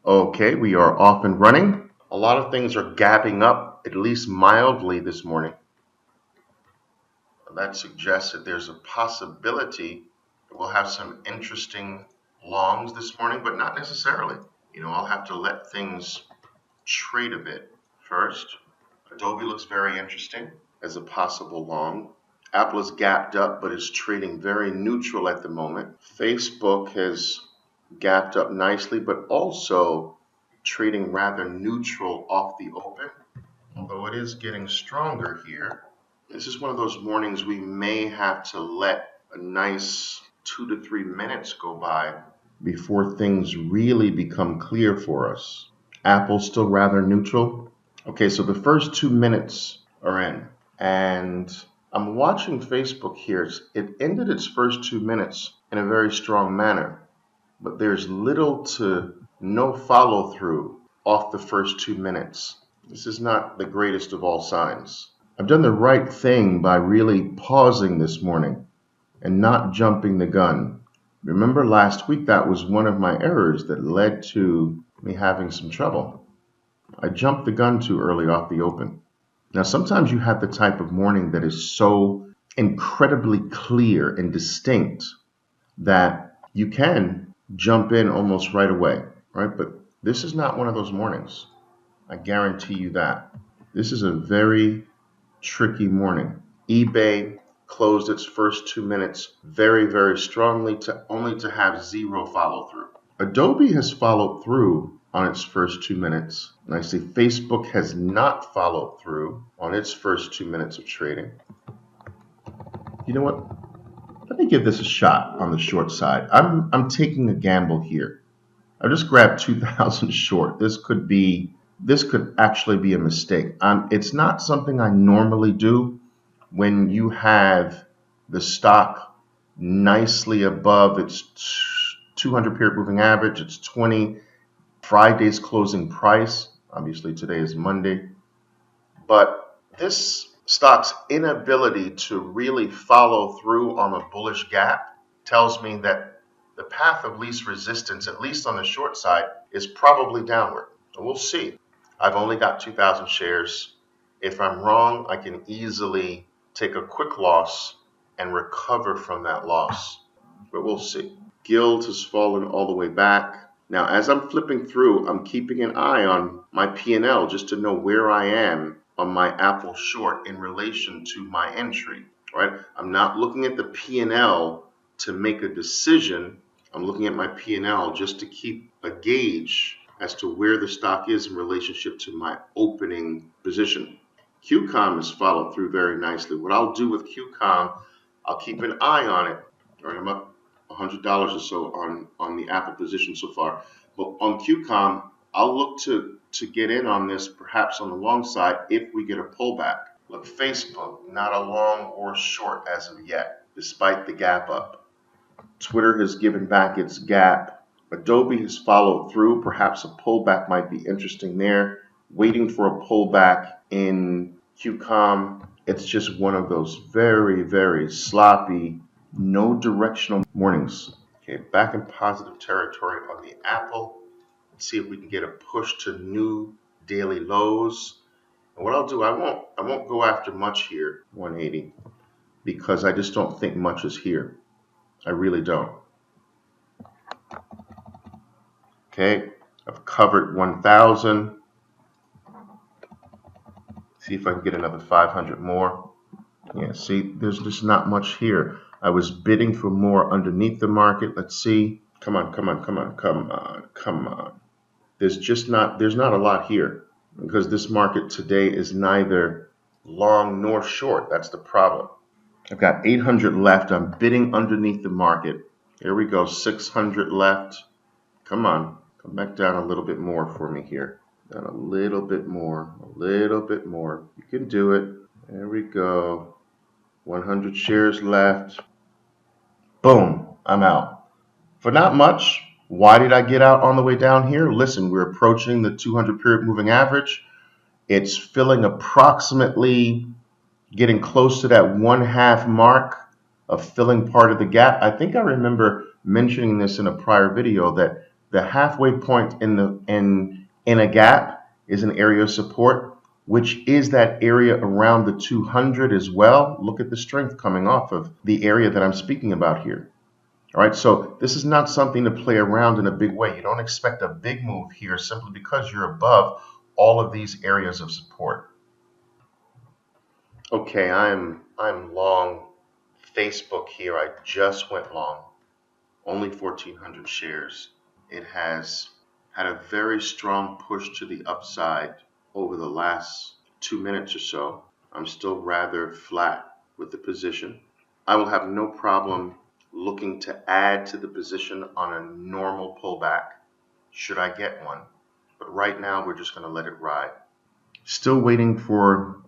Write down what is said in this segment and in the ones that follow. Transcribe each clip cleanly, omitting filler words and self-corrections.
Okay, we are off and running. A lot of things are gapping up, at least mildly this morning. That suggests that there's a possibility that we'll have some interesting longs this morning, but not necessarily. I'll have to let things trade a bit. First, Adobe looks very interesting as a possible long. Apple is gapped up, but is trading very neutral at the moment. Facebook has gapped up nicely, but also trading rather neutral off the open, although it is getting stronger here. This is one of those mornings we may have to let a nice 2 to 3 minutes go by before things really become clear for us. Apple's still rather neutral. Okay, so the first 2 minutes are in, and I'm watching Facebook here. It ended its first 2 minutes in a very strong manner, but there's little to no follow through off the first 2 minutes. This is not the greatest of all signs. I've done the right thing by really pausing this morning and not jumping the gun. Remember last week, that was one of my errors that led to me having some trouble. I jumped the gun too early off the open. Now, sometimes you have the type of morning that is so incredibly clear and distinct that you can jump in almost right away, right? But this is not one of those mornings. I guarantee you that. This is a very tricky morning. eBay closed its first 2 minutes very, very strongly only to have zero follow through. Adobe has followed through on its first 2 minutes. And I see Facebook has not followed through on its first 2 minutes of trading. You know what? Let me give this a shot on the short side. I'm taking a gamble here. I just grabbed 2,000 short. This could actually be a mistake. It's not something I normally do when you have the stock nicely above its 200 period moving average, its 20 Friday's closing price. Obviously today is Monday, but this stock's inability to really follow through on a bullish gap tells me that the path of least resistance, at least on the short side, is probably downward. We'll see. I've only got 2,000 shares. If I'm wrong, I can easily take a quick loss and recover from that loss, but we'll see. Guild has fallen all the way back. Now, as I'm flipping through, I'm keeping an eye on my P&L just to know where I am on my Apple short in relation to my entry, right? I'm not looking at the P&L to make a decision. I'm looking at my P&L just to keep a gauge as to where the stock is in relationship to my opening position. QCOM has followed through very nicely. What I'll do with QCOM, I'll keep an eye on it. All right, I'm up $100 or so on the Apple position so far. But on QCOM, I'll look to get in on this perhaps on the long side if we get a pullback. Look, Facebook, not a long or short as of yet, despite the gap up. Twitter has given back its gap. Adobe has followed through. Perhaps a pullback might be interesting there. Waiting for a pullback in QCOM. It's just one of those very, very sloppy, no directional mornings. Okay, back in positive territory on the Apple. Let's see if we can get a push to new daily lows. And what I'll do, I won't go after much here, 180, because I just don't think much is here. I really don't. Okay, I've covered 1,000. See if I can get another 500 more. Yeah, see, there's just not much here. I was bidding for more underneath the market. Let's see. Come on, come on, come on, come on, come on. There's not a lot here because this market today is neither long nor short. That's the problem. I've got 800 left. I'm bidding underneath the market. Here we go, 600 left. Come on, come back down a little bit more for me here. Down a little bit more, a little bit more. You can do it. There we go. 100 shares left. Boom, I'm out. For not much. Why did I get out on the way down here? Listen, we're approaching the 200 period moving average. It's filling approximately, getting close to that 1/2 mark of filling part of the gap. I think I remember mentioning this in a prior video that The halfway point in a gap is an area of support, which is that area around the 200 as well. Look at the strength coming off of the area that I'm speaking about here. All right, so this is not something to play around in a big way. You don't expect a big move here simply because you're above all of these areas of support. Okay, I'm long Facebook here. I just went long, only 1,400 shares. It has had a very strong push to the upside over the last 2 minutes or so. I'm still rather flat with the position. I will have no problem looking to add to the position on a normal pullback should I get one. But right now we're just going to let it ride. Still waiting for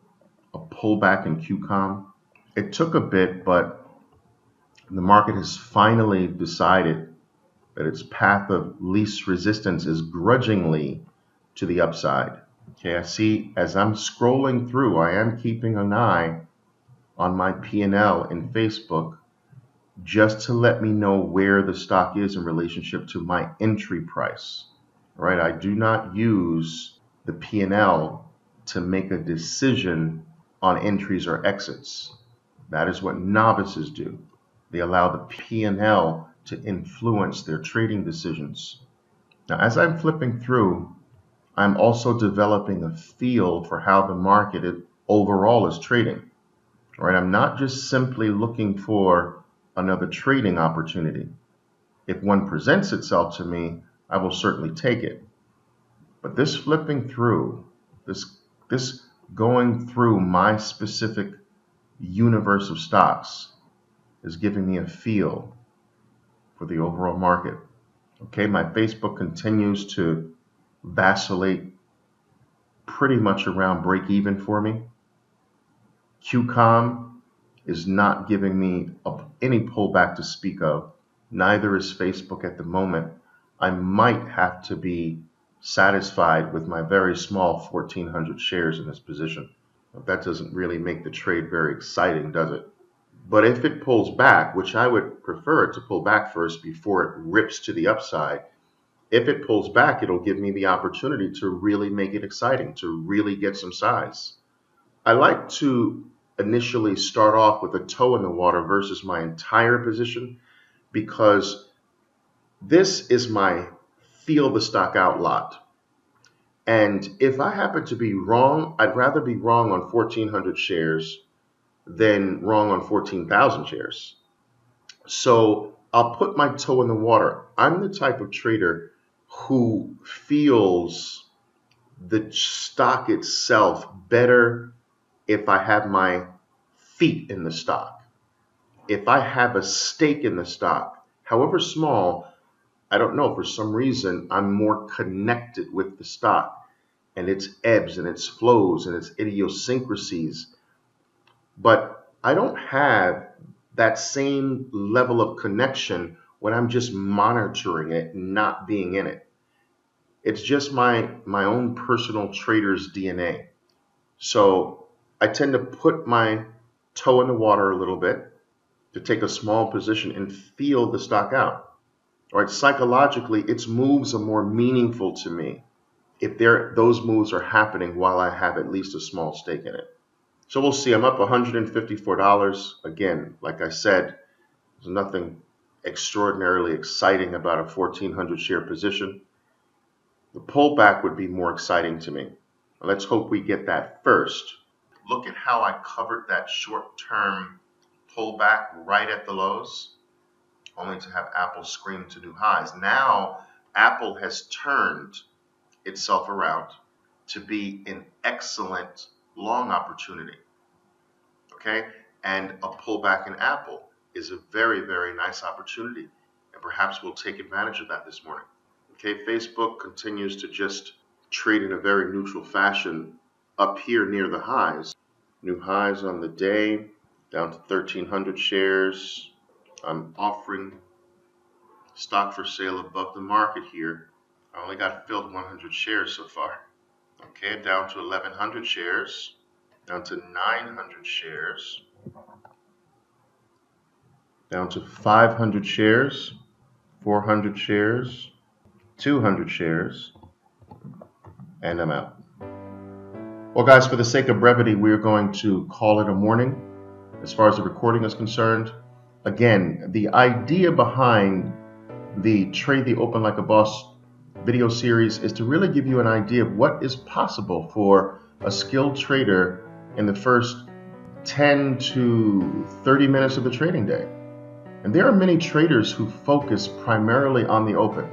a pullback in QCOM. It took a bit, but the market has finally decided that its path of least resistance is grudgingly to the upside. Okay, I see as I'm scrolling through, I am keeping an eye on my P&L in Facebook just to let me know where the stock is in relationship to my entry price. All right, I do not use the P&L to make a decision on entries or exits. That is what novices do. They allow the P&L to influence their trading decisions. Now, as I'm flipping through, I'm also developing a feel for how the market overall is trading. All right, I'm not just simply looking for another trading opportunity. If one presents itself to me, I will certainly take it. But this flipping through, this going through my specific universe of stocks is giving me a feel for the overall market. Okay, my Facebook continues to vacillate pretty much around break even for me. QCOM is not giving me any pullback to speak of. Neither is Facebook at the moment. I might have to be satisfied with my very small 1,400 shares in this position. That doesn't really make the trade very exciting, does it? But if it pulls back, which I would prefer it to pull back first before it rips to the upside, if it pulls back, it'll give me the opportunity to really make it exciting, to really get some size. I like to initially start off with a toe in the water versus my entire position because this is my feel the stock out lot. And if I happen to be wrong, I'd rather be wrong on 1,400 shares than wrong on 14,000 shares. So I'll put my toe in the water. I'm the type of trader who feels the stock itself better if I have my feet in the stock. If I have a stake in the stock, however small, I don't know, for some reason, I'm more connected with the stock and its ebbs and its flows and its idiosyncrasies. But I don't have that same level of connection when I'm just monitoring it, not being in it. It's just my own personal trader's DNA. So I tend to put my toe in the water a little bit to take a small position and feel the stock out. All right, psychologically, its moves are more meaningful to me if those moves are happening while I have at least a small stake in it. So we'll see. I'm up $154. Again, like I said, there's nothing extraordinarily exciting about a 1,400 share position. The pullback would be more exciting to me. Let's hope we get that first. Look at how I covered that short-term pullback right at the lows, only to have Apple scream to new highs. Now, Apple has turned itself around to be an excellent long opportunity. Okay, and a pullback in Apple is a very, very nice opportunity, and perhaps we'll take advantage of that this morning. Okay, Facebook continues to just trade in a very neutral fashion up here near the highs. New highs on the day, down to 1,300 shares. I'm offering stock for sale above the market here. I only got filled 100 shares so far. Okay, down to 1,100 shares, down to 900 shares, down to 500 shares, 400 shares, 200 shares, and I'm out. Well, guys, for the sake of brevity, we're going to call it a morning as far as the recording is concerned. Again, the idea behind the Trade the Open Like a Boss video series is to really give you an idea of what is possible for a skilled trader in the first 10 to 30 minutes of the trading day. And there are many traders who focus primarily on the open,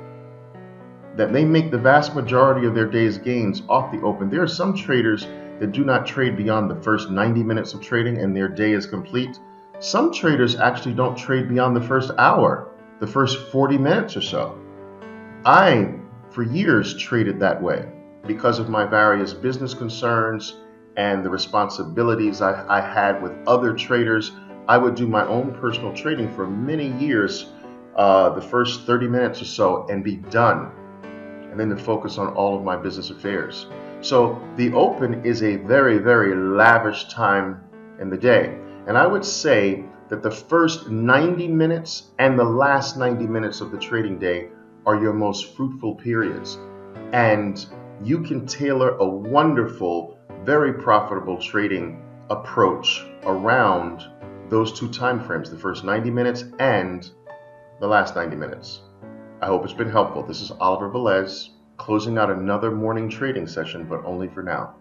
that they make the vast majority of their day's gains off the open. There are some traders that do not trade beyond the first 90 minutes of trading and their day is complete. Some traders actually don't trade beyond the first hour, the first 40 minutes or so. I, for years, traded that way because of my various business concerns and the responsibilities I had with other traders. I would do my own personal trading for many years, the first 30 minutes or so, and be done, and then to focus on all of my business affairs. So the open is a very, very lavish time in the day. And I would say that the first 90 minutes and the last 90 minutes of the trading day are your most fruitful periods. And you can tailor a wonderful, very profitable trading approach around those two time frames, the first 90 minutes and the last 90 minutes. I hope it's been helpful. This is Oliver Velez, closing out another morning trading session, but only for now.